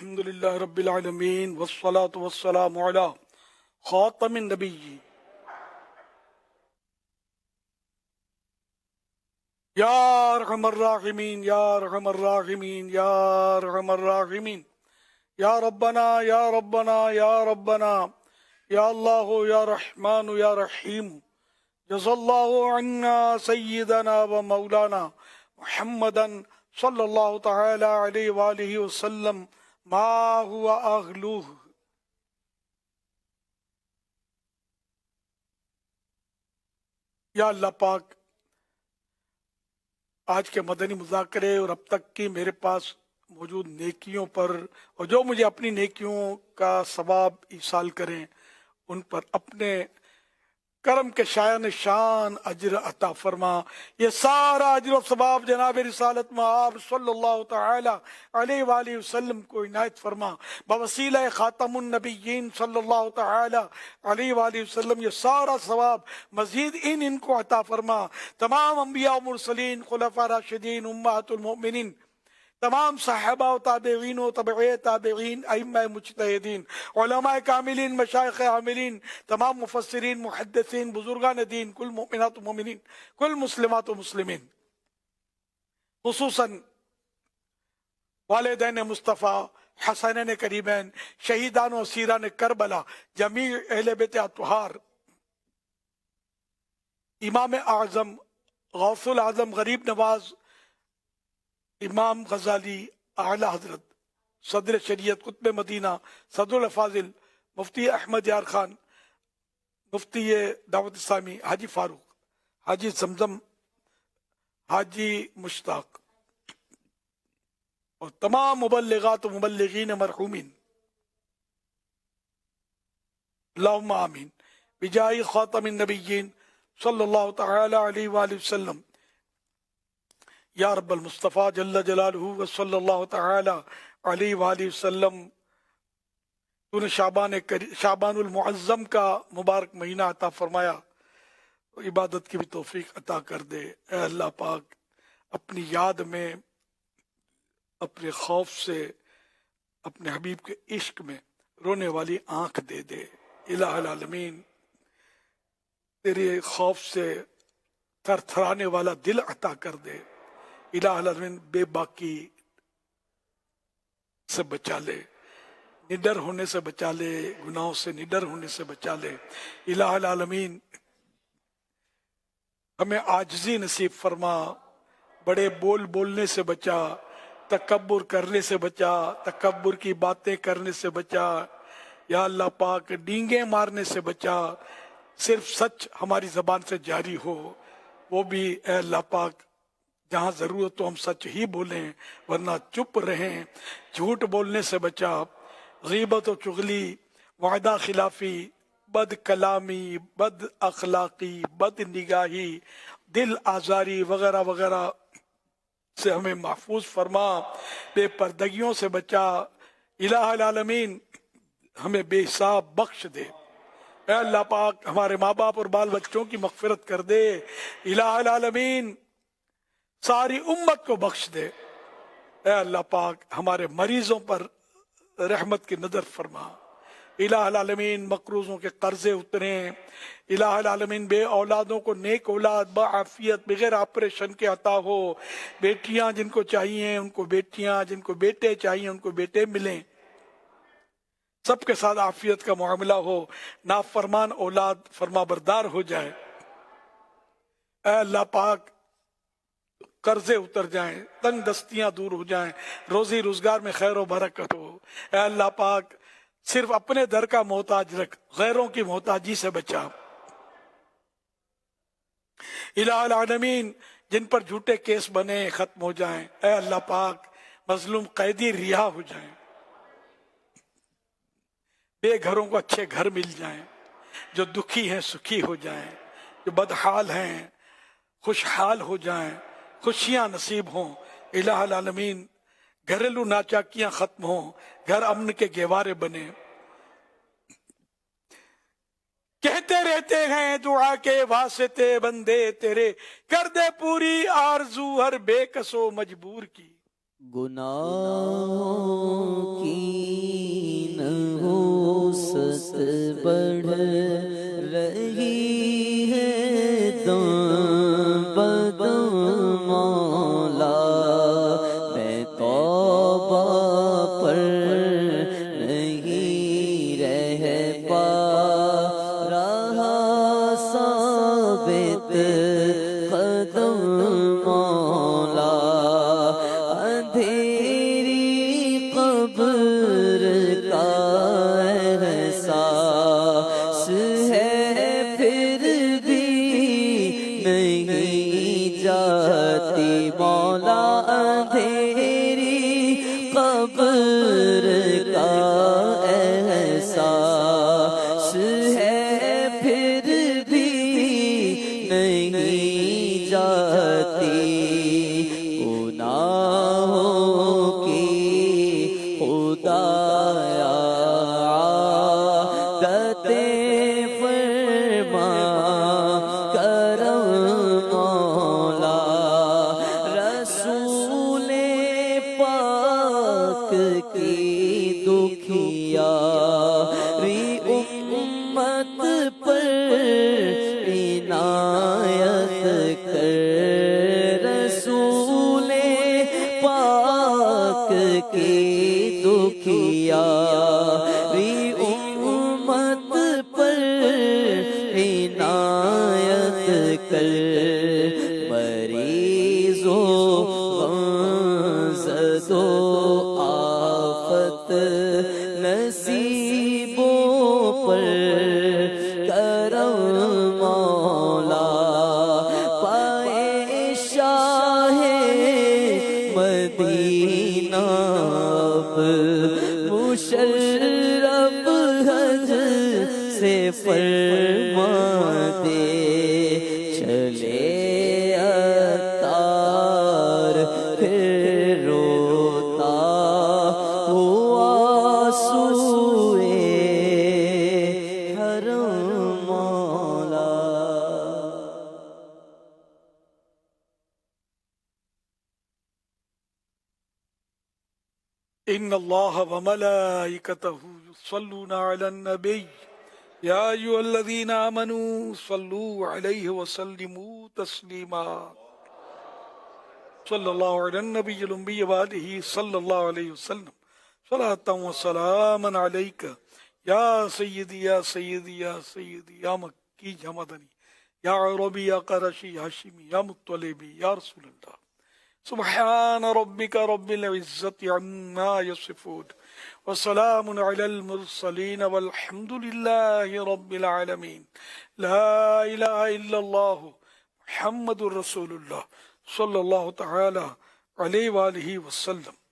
الحمدللہ رب العالمین والصلاة والسلام علی خاتم النبی یا ارحم الراحمین یا ارحم الراحمین یا ارحم الراحمین یا ربنا یا ربنا یا ربنا یا اللہ یا رحمان یا رحیم جزا اللہ عنا سیدنا و مولانا محمدا صلی اللہ تعالی علیہ وآلہ وسلم ما ہوا اغلوہ۔ یا اللہ پاک، آج کے مدنی مذاکرے اور اب تک کی میرے پاس موجود نیکیوں پر اور جو مجھے اپنی نیکیوں کا ثواب ایصال کریں ان پر اپنے کرم کے شایان شان اجر عطا فرما۔ یہ سارا اجر و ثواب جناب رسالت مآب صلی اللہ تعالی علیہ وآلہ وسلم کو عنایت فرما بوسیلہ خاتم النبیین صلی اللہ تعالی علیہ وآلہ وسلم۔ یہ سارا ثواب مزید ان کو عطا فرما۔ تمام انبیاء و مرسلین، خلفاء راشدین، امہات المؤمنین، تمام صحابہ و تابعین و تبعی تابعین، ائمہ مجتہدین، علماء کاملین، مشایخ عاملین، تمام مفسرین، محدثین، بزرگان دین، کل مؤمنات و مومنین، کل مسلمات و مسلمین، خصوصاً والدین مصطفیٰ، حسنین کریمین، شہیدان و اسیران کربلا، جمیع اہل بیت اطہار، امام اعظم غوث العظم غریب نواز امام غزالی اعلی حضرت صدر شریعت قطب مدینہ صدر الافاضل مفتی احمد یار خان، مفتی دعوت اسلامی حاجی فاروق، حاجی زمزم، حاجی مشتاق اور تمام مبلغات و مبلغین مرحومین، اللہم آمین بجاہ خاتم النبیین صلی اللہ تعالی علیہ وآلہ وسلم۔ یا رب المصطفیٰ جل جلالہ وصلی اللہ تعالی علیہ وآلہ وسلم، تو نے شعبان المعظم کا مبارک مہینہ عطا فرمایا، عبادت کی بھی توفیق عطا کر دے۔ اے اللہ پاک، اپنی یاد میں، اپنے خوف سے، اپنے حبیب کے عشق میں رونے والی آنکھ دے دے۔ الہ العالمین، تیرے خوف سے تھر تھرانے والا دل عطا کر دے۔ الہ العالمین، بے باکی سے بچا لے، نڈر ہونے سے بچا لے، گناہوں سے نڈر ہونے سے بچا لے۔ الہ العالمین، ہمیں عاجزی نصیب فرما، بڑے بول بولنے سے بچا، تکبر کرنے سے بچا، تکبر کی باتیں کرنے سے بچا۔ یا اللہ پاک، ڈینگیں مارنے سے بچا، صرف سچ ہماری زبان سے جاری ہو، وہ بھی اے اللہ پاک جہاں ضرورت تو ہم سچ ہی بولیں ورنہ چپ رہیں۔ جھوٹ بولنے سے بچا، غیبت و چغلی، وعدہ خلافی، بد کلامی، بد اخلاقی، بد نگاہی، دل آزاری وغیرہ وغیرہ سے ہمیں محفوظ فرما۔ بے پردگیوں سے بچا۔ الہ العالمین، ہمیں بے حساب بخش دے۔ اے اللہ پاک، ہمارے ماں باپ اور بال بچوں کی مغفرت کر دے۔ الہ العالمین، ساری امت کو بخش دے۔ اے اللہ پاک، ہمارے مریضوں پر رحمت کی نظر فرما۔ الہ العالمین، مقروضوں کے قرضے اتریں۔ الہ العالمین، بے اولادوں کو نیک اولاد بعافیت بغیر آپریشن کے عطا ہو۔ بیٹیاں جن کو چاہیے ان کو بیٹیاں، جن کو بیٹے چاہیے ان کو بیٹے ملیں۔ سب کے ساتھ عافیت کا معاملہ ہو، نافرمان اولاد فرما بردار ہو جائے۔ اے اللہ پاک، قرضے اتر جائیں، تنگ دستیاں دور ہو جائیں، روزی روزگار میں خیر و برکت ہو۔ اے اللہ پاک، صرف اپنے در کا محتاج رکھ، غیروں کی محتاجی سے بچا۔ الہ العالمین، جن پر جھوٹے کیس بنے ختم ہو جائیں۔ اے اللہ پاک، مظلوم قیدی رہا ہو جائیں، بے گھروں کو اچھے گھر مل جائیں، جو دکھی ہیں سکھی ہو جائیں، جو بدحال ہیں خوشحال ہو جائیں، خوشیاں نصیب ہوں۔ الہ العالمین، گھریلو ناچاکیاں ختم ہوں، گھر امن کے گہوارے بنے۔ کہتے رہتے ہیں دعا کے واسطے بندے تیرے، کر دے پوری آرزو ہر بے کس و مجبور کی۔ گناہوں کی دم بدم مولا میں توبہ پر نہیں رہ پا رہا ثابت قدم مولا اندھیری قبر کا احساس ہے پھر بھی نہیں جاتی مولا اندھیری قبر کا احساس ہے پھر بھی نہیں جاتی گناہوں کی خدایا عادتیں فرما کرم مولا رسول پاک کی دکھیاری امت پر عنایت کر رسول پاک کی دکھیاری امت پر عنایت کر مریضوں غمزدوں آفت نصیبوں پر کرم مولا پائے شاہ مدینہ اب مشرف حج سے فرما دے چلے عطار پھر روتا ہوا سوئے حرم مولا ان اللہ وملائکتہ یصلون علی النبی یا ایھا الذین آمنوا صلوا علیہ وسلموا تسلیما صلی اللہ علی النبی الأمی وآلہ صلی اللہ علیہ وسلم صلاۃ و سلاما علیک یا سیدی یا سیدی یا سیدی یا مکی یا مدنی یا عربی یا قرشی یا ہاشمی یا مطلبی یا رسول اللہ سبحان ربک رب العزت عما یصفون وسلام علی المرسلین والحمد للہ رب العالمین لا الہ الا اللہ محمد الرسول اللہ صلی اللہ تعالی علیہ وآلہ وسلم